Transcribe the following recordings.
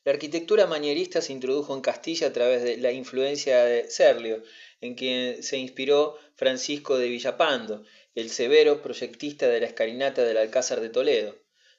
La arquitectura manierista se introdujo en Castilla a través de la influencia de Serlio, en quien se inspiró Francisco de Villapando, el severo proyectista de la escalinata del Alcázar de Toledo.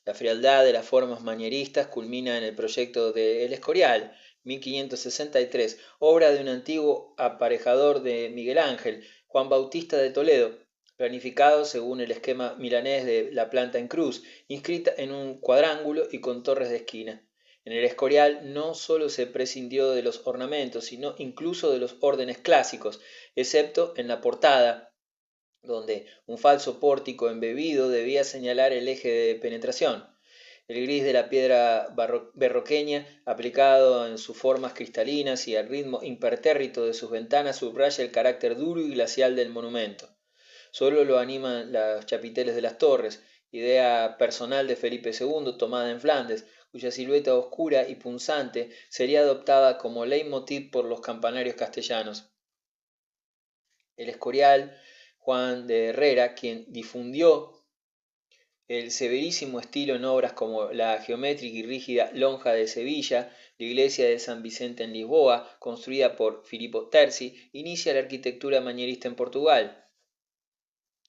La frialdad de las formas manieristas culmina en el proyecto de El Escorial, 1563, obra de un antiguo aparejador de Miguel Ángel, Juan Bautista de Toledo, planificado según el esquema milanés de la planta en cruz, inscrita en un cuadrángulo y con torres de esquina. En el Escorial no sólo se prescindió de los ornamentos, sino incluso de los órdenes clásicos, excepto en la portada, donde un falso pórtico embebido debía señalar el eje de penetración. El gris de la piedra berroqueña, aplicado en sus formas cristalinas y al ritmo impertérrito de sus ventanas, subraya el carácter duro y glacial del monumento. Solo lo animan los chapiteles de las torres, idea personal de Felipe II tomada en Flandes, cuya silueta oscura y punzante sería adoptada como leitmotiv por los campanarios castellanos. El Escorial, Juan de Herrera, quien difundió el severísimo estilo en obras como la geométrica y rígida Lonja de Sevilla, la iglesia de San Vicente en Lisboa, construida por Filippo Terzi, inicia la arquitectura manierista en Portugal.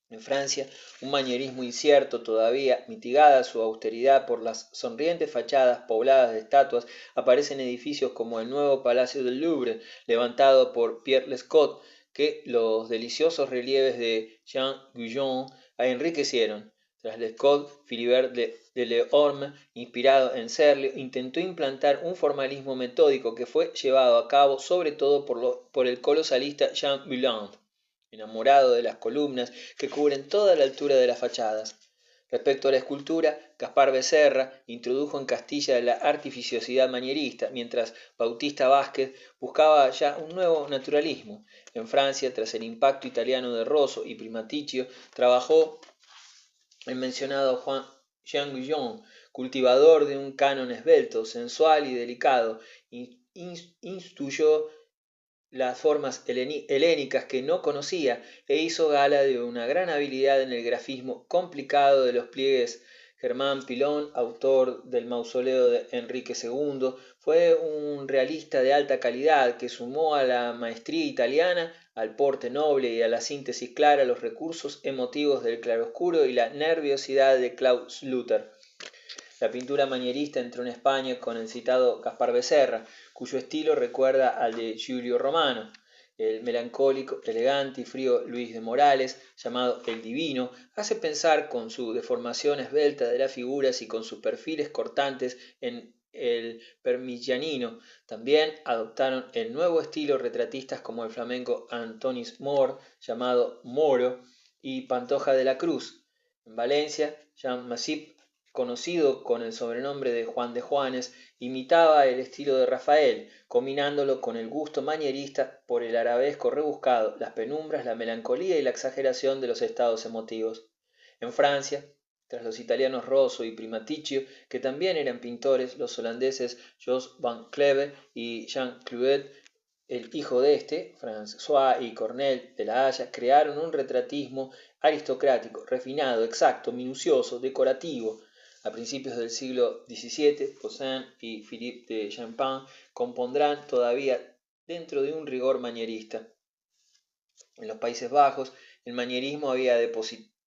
En Francia, un manierismo incierto todavía, mitigada su austeridad por las sonrientes fachadas pobladas de estatuas, aparecen edificios como el nuevo Palacio del Louvre, levantado por Pierre Lescot, que los deliciosos relieves de Jean Guyon enriquecieron. Tras Lescot, Philibert de Leorme, inspirado en Serlio, intentó implantar un formalismo metódico que fue llevado a cabo sobre todo por el colosalista Jean Bouland, enamorado de las columnas que cubren toda la altura de las fachadas. Respecto a la escultura, Gaspar Becerra introdujo en Castilla la artificiosidad manierista, mientras Bautista Vázquez buscaba ya un nuevo naturalismo. En Francia, tras el impacto italiano de Rosso y Primaticcio, trabajó el mencionado Jean Guyon, cultivador de un canon esbelto, sensual y delicado, instituyó las formas helénicas que no conocía e hizo gala de una gran habilidad en el grafismo complicado de los pliegues. Germán Pilón, autor del Mausoleo de Enrique II, fue un realista de alta calidad que sumó a la maestría italiana, al porte noble y a la síntesis clara los recursos emotivos del claroscuro y la nerviosidad de Klaus Luther. La pintura manierista entró en España con el citado Gaspar Becerra, cuyo estilo recuerda al de Giulio Romano. El melancólico, elegante y frío Luis de Morales, llamado El Divino, hace pensar con su deformación esbelta de las figuras y con sus perfiles cortantes en el Permigianino. También adoptaron el nuevo estilo retratistas como el flamenco Antonis More, llamado Moro, y Pantoja de la Cruz. En Valencia, Jean Massip, conocido con el sobrenombre de Juan de Juanes, imitaba el estilo de Rafael, combinándolo con el gusto manierista por el arabesco rebuscado, las penumbras, la melancolía y la exageración de los estados emotivos. En Francia, tras los italianos Rosso y Primaticcio, que también eran pintores, los holandeses Jos van Cleve y Jean Clouet, el hijo de este, François y Cornel de la Haya, crearon un retratismo aristocrático, refinado, exacto, minucioso, decorativo. A principios del siglo XVII, Poussin y Philippe de Champagne compondrán todavía dentro de un rigor manierista. En los Países Bajos, el manierismo había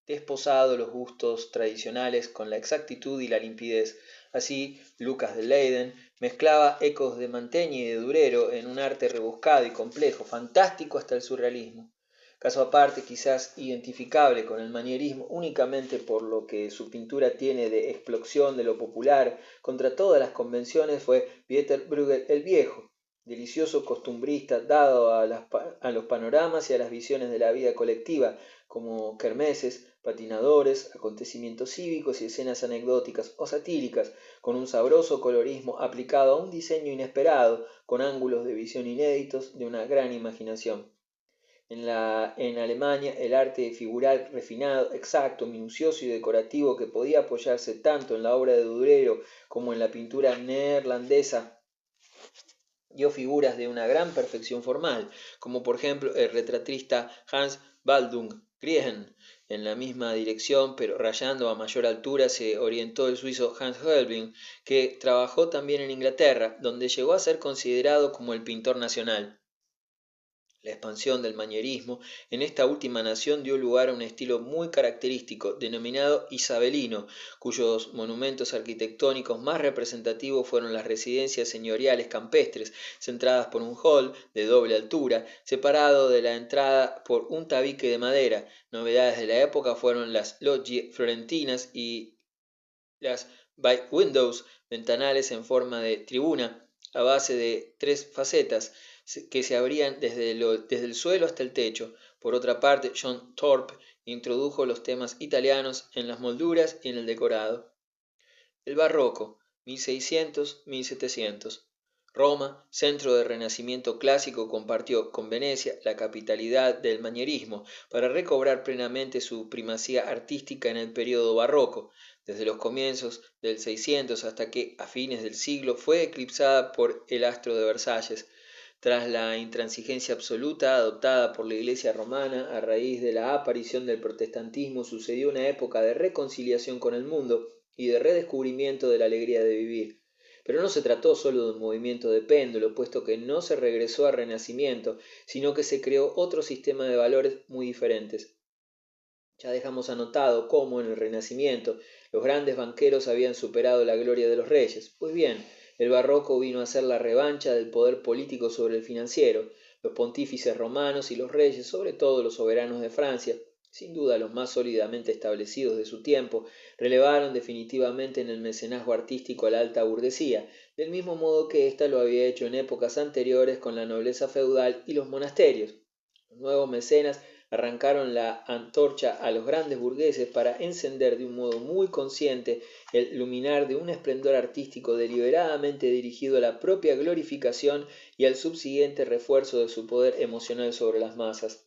desposado los gustos tradicionales con la exactitud y la limpidez. Así, Lucas de Leyden mezclaba ecos de Mantegna y de Durero en un arte rebuscado y complejo, fantástico hasta el surrealismo. Caso aparte, quizás identificable con el manierismo únicamente por lo que su pintura tiene de explosión de lo popular contra todas las convenciones, fue Pieter Bruegel el Viejo, delicioso costumbrista dado a los panoramas y a las visiones de la vida colectiva, como kermeses, patinadores, acontecimientos cívicos y escenas anecdóticas o satíricas, con un sabroso colorismo aplicado a un diseño inesperado, con ángulos de visión inéditos de una gran imaginación. En Alemania, el arte figural refinado, exacto, minucioso y decorativo que podía apoyarse tanto en la obra de Durero como en la pintura neerlandesa dio figuras de una gran perfección formal, como por ejemplo el retratista Hans Baldung Griegen, En la misma dirección, pero rayando a mayor altura, se orientó el suizo Hans Holbein, que trabajó también en Inglaterra, donde llegó a ser considerado como el pintor nacional. La expansión del manierismo en esta última nación dio lugar a un estilo muy característico, denominado isabelino, cuyos monumentos arquitectónicos más representativos fueron las residencias señoriales campestres, centradas por un hall de doble altura, separado de la entrada por un tabique de madera. Novedades de la época fueron las loggie florentinas y las bay windows, ventanales en forma de tribuna, a base de tres facetas, que se abrían desde el suelo hasta el techo. Por otra parte, John Thorpe introdujo los temas italianos en las molduras y en el decorado. El barroco, 1600-1700. Roma, centro del Renacimiento clásico, compartió con Venecia la capitalidad del manierismo para recobrar plenamente su primacía artística en el período barroco, desde los comienzos del 600 hasta que, a fines del siglo, fue eclipsada por el astro de Versalles. Tras la intransigencia absoluta adoptada por la Iglesia romana a raíz de la aparición del protestantismo, sucedió una época de reconciliación con el mundo y de redescubrimiento de la alegría de vivir. Pero no se trató solo de un movimiento de péndulo, puesto que no se regresó al Renacimiento, sino que se creó otro sistema de valores muy diferentes. Ya dejamos anotado cómo en el Renacimiento los grandes banqueros habían superado la gloria de los reyes. Pues bien, el barroco vino a ser la revancha del poder político sobre el financiero. Los pontífices romanos y los reyes, sobre todo los soberanos de Francia, sin duda los más sólidamente establecidos de su tiempo, relevaron definitivamente en el mecenazgo artístico a la alta burguesía, del mismo modo que ésta lo había hecho en épocas anteriores con la nobleza feudal y los monasterios. Los nuevos mecenas arrancaron la antorcha a los grandes burgueses para encender de un modo muy consciente el luminar de un esplendor artístico deliberadamente dirigido a la propia glorificación y al subsiguiente refuerzo de su poder emocional sobre las masas.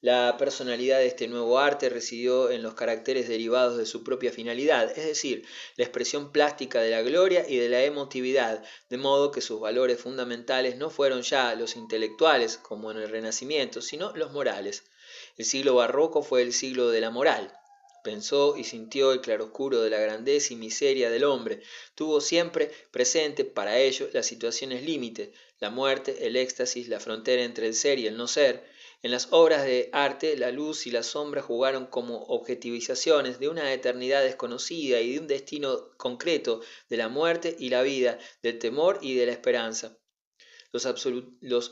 La personalidad de este nuevo arte residió en los caracteres derivados de su propia finalidad, es decir, la expresión plástica de la gloria y de la emotividad, de modo que sus valores fundamentales no fueron ya los intelectuales, como en el Renacimiento, sino los morales. El siglo barroco fue el siglo de la moral. Pensó y sintió el claroscuro de la grandeza y miseria del hombre. Tuvo siempre presente para ello las situaciones límite, la muerte, el éxtasis, la frontera entre el ser y el no ser. En las obras de arte, la luz y la sombra jugaron como objetivizaciones de una eternidad desconocida y de un destino concreto, de la muerte y la vida, del temor y de la esperanza. Los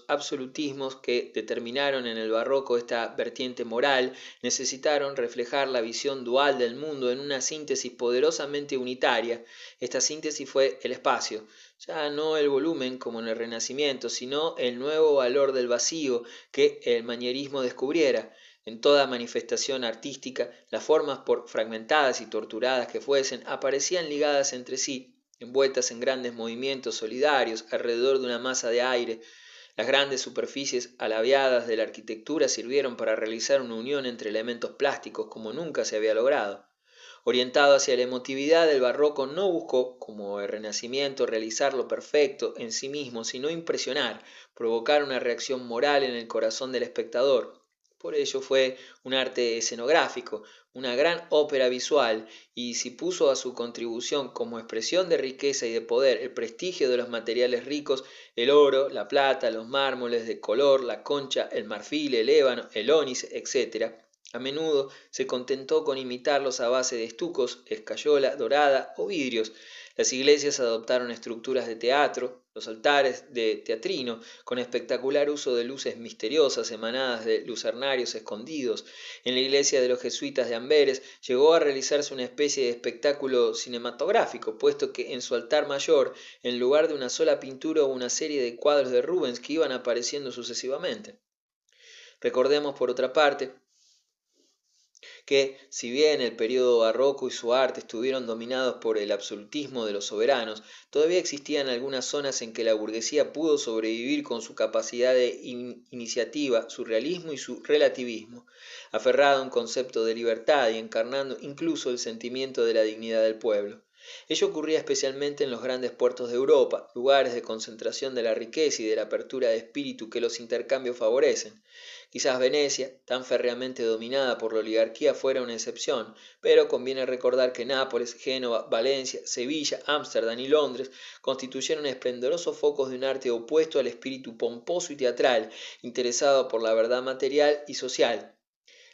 absolutismos que determinaron en el barroco esta vertiente moral necesitaron reflejar la visión dual del mundo en una síntesis poderosamente unitaria. Esta síntesis fue el espacio, ya no el volumen como en el Renacimiento, sino el nuevo valor del vacío que el manierismo descubriera. En toda manifestación artística, las formas, por fragmentadas y torturadas que fuesen, aparecían ligadas entre sí, envueltas en grandes movimientos solidarios alrededor de una masa de aire. Las grandes superficies alabeadas de la arquitectura sirvieron para realizar una unión entre elementos plásticos como nunca se había logrado. Orientado hacia la emotividad, el barroco no buscó, como el Renacimiento, realizar lo perfecto en sí mismo, sino impresionar, provocar una reacción moral en el corazón del espectador. Por ello fue un arte escenográfico, una gran ópera visual, y si puso a su contribución como expresión de riqueza y de poder el prestigio de los materiales ricos, el oro, la plata, los mármoles de color, la concha, el marfil, el ébano, el ónice, etc., a menudo se contentó con imitarlos a base de estucos, escayola dorada o vidrios. Las iglesias adoptaron estructuras de teatro, los altares de teatrino, con espectacular uso de luces misteriosas emanadas de lucernarios escondidos. En la iglesia de los jesuitas de Amberes llegó a realizarse una especie de espectáculo cinematográfico, puesto que en su altar mayor, en lugar de una sola pintura, hubo una serie de cuadros de Rubens que iban apareciendo sucesivamente. Recordemos, por otra parte, que, si bien el período barroco y su arte estuvieron dominados por el absolutismo de los soberanos, todavía existían algunas zonas en que la burguesía pudo sobrevivir con su capacidad de iniciativa, su realismo y su relativismo, aferrada a un concepto de libertad y encarnando incluso el sentimiento de la dignidad del pueblo. Ello ocurría especialmente en los grandes puertos de Europa, lugares de concentración de la riqueza y de la apertura de espíritu que los intercambios favorecen. Quizás Venecia, tan férreamente dominada por la oligarquía, fuera una excepción, pero conviene recordar que Nápoles, Génova, Valencia, Sevilla, Ámsterdam y Londres constituyeron esplendorosos focos de un arte opuesto al espíritu pomposo y teatral, interesado por la verdad material y social.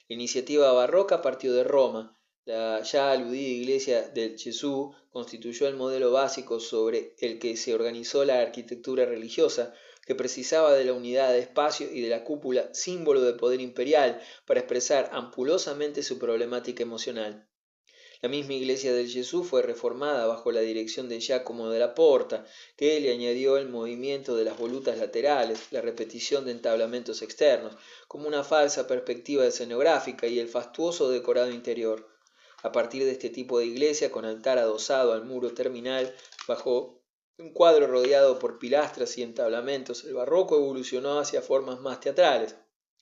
La iniciativa barroca partió de Roma. La ya aludida iglesia del Gesù constituyó el modelo básico sobre el que se organizó la arquitectura religiosa, que precisaba de la unidad de espacio y de la cúpula, símbolo de poder imperial, para expresar ampulosamente su problemática emocional. La misma iglesia del Gesù fue reformada bajo la dirección de Giacomo della Porta, que le añadió el movimiento de las volutas laterales, la repetición de entablamentos externos, como una falsa perspectiva escenográfica y el fastuoso decorado interior. A partir de este tipo de iglesia, con altar adosado al muro terminal, bajo un cuadro rodeado por pilastras y entablamentos, el barroco evolucionó hacia formas más teatrales.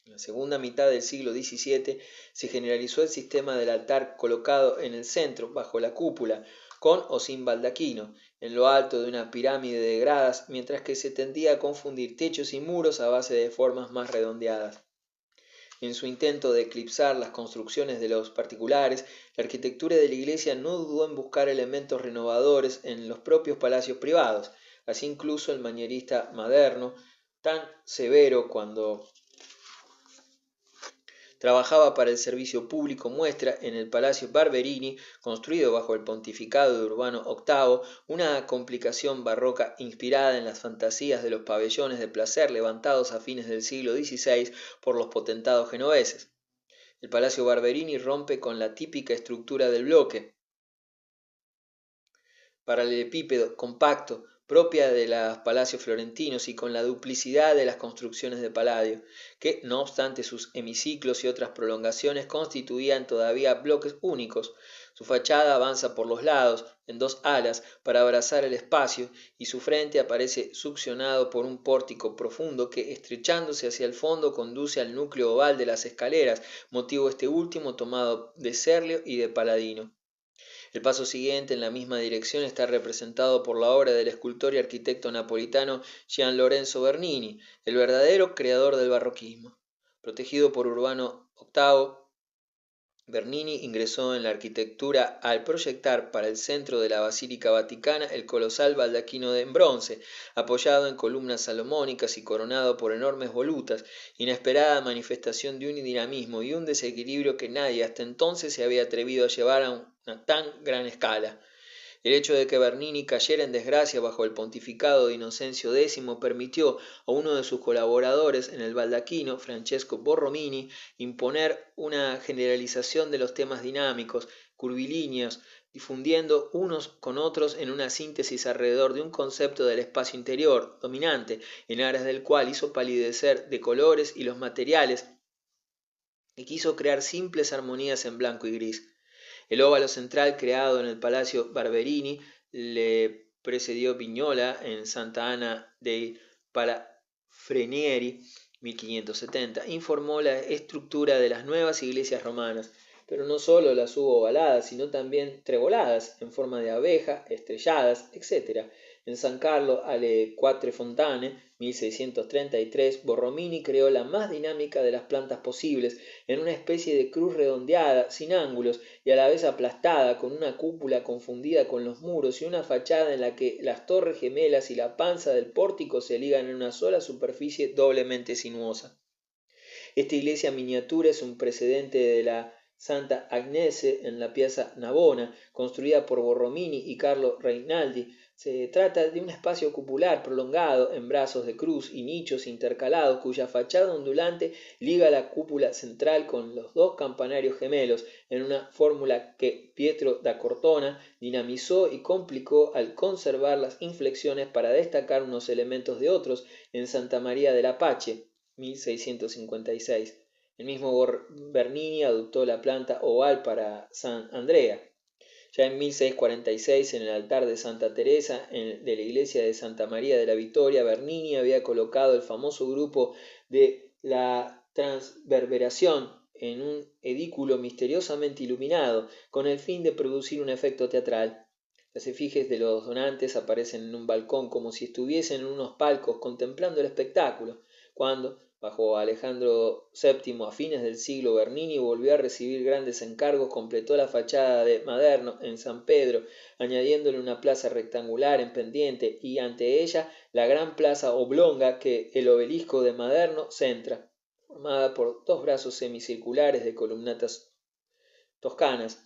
En la segunda mitad del siglo XVII se generalizó el sistema del altar colocado en el centro, bajo la cúpula, con o sin baldaquino, en lo alto de una pirámide de gradas, mientras que se tendía a confundir techos y muros a base de formas más redondeadas. En su intento de eclipsar las construcciones de los particulares, la arquitectura de la iglesia no dudó en buscar elementos renovadores en los propios palacios privados. Así incluso el manierista Maderno, tan severo cuando trabajaba para el servicio público, muestra en el Palacio Barberini, construido bajo el pontificado de Urbano VIII, una complicación barroca inspirada en las fantasías de los pabellones de placer levantados a fines del siglo XVI por los potentados genoveses. El Palacio Barberini rompe con la típica estructura del bloque paralelepípedo compacto, propia de los palacios florentinos, y con la duplicidad de las construcciones de Palladio, que, no obstante sus hemiciclos y otras prolongaciones, constituían todavía bloques únicos. Su fachada avanza por los lados, en dos alas, para abrazar el espacio, y su frente aparece succionado por un pórtico profundo que, estrechándose hacia el fondo, conduce al núcleo oval de las escaleras, motivo este último tomado de Serlio y de Paladino. El paso siguiente en la misma dirección está representado por la obra del escultor y arquitecto napolitano Gian Lorenzo Bernini, el verdadero creador del barroquismo. Protegido por Urbano VIII, Bernini ingresó en la arquitectura al proyectar para el centro de la Basílica Vaticana el colosal baldaquino en bronce, apoyado en columnas salomónicas y coronado por enormes volutas, inesperada manifestación de un dinamismo y un desequilibrio que nadie hasta entonces se había atrevido a llevar a una tan gran escala. El hecho de que Bernini cayera en desgracia bajo el pontificado de Inocencio X permitió a uno de sus colaboradores en el baldaquino, Francesco Borromini, imponer una generalización de los temas dinámicos, curvilíneos, difundiendo unos con otros en una síntesis alrededor de un concepto del espacio interior, dominante, en aras del cual hizo palidecer de colores y los materiales y quiso crear simples armonías en blanco y gris. El óvalo central creado en el Palacio Barberini le precedió Vignola en Santa Anna dei Palafrenieri 1570. Informó la estructura de las nuevas iglesias romanas, pero no solo las hubo ovaladas, sino también treboladas en forma de abeja, estrelladas, etc. En San Carlo alle Quattro Fontane 1633, Borromini creó la más dinámica de las plantas posibles, en una especie de cruz redondeada, sin ángulos y a la vez aplastada, con una cúpula confundida con los muros y una fachada en la que las torres gemelas y la panza del pórtico se ligan en una sola superficie doblemente sinuosa. Esta iglesia miniatura es un precedente de la Santa Agnese en la Piazza Navona, construida por Borromini y Carlo Reinaldi. Se trata de un espacio cupular prolongado en brazos de cruz y nichos intercalados, cuya fachada ondulante liga la cúpula central con los dos campanarios gemelos, en una fórmula que Pietro da Cortona dinamizó y complicó al conservar las inflexiones para destacar unos elementos de otros en Santa María del Apache 1656. El mismo Bernini adoptó la planta oval para San Andrea. Ya en 1646, en el altar de Santa Teresa de la iglesia de Santa María de la Victoria, Bernini había colocado el famoso grupo de la Transverberación en un edículo misteriosamente iluminado, con el fin de producir un efecto teatral. Las efigies de los donantes aparecen en un balcón como si estuviesen en unos palcos contemplando el espectáculo, cuando, bajo Alejandro VII, a fines del siglo, Bernini volvió a recibir grandes encargos, completó la fachada de Maderno en San Pedro, añadiéndole una plaza rectangular en pendiente y ante ella la gran plaza oblonga que el obelisco de Maderno centra, formada por dos brazos semicirculares de columnatas toscanas.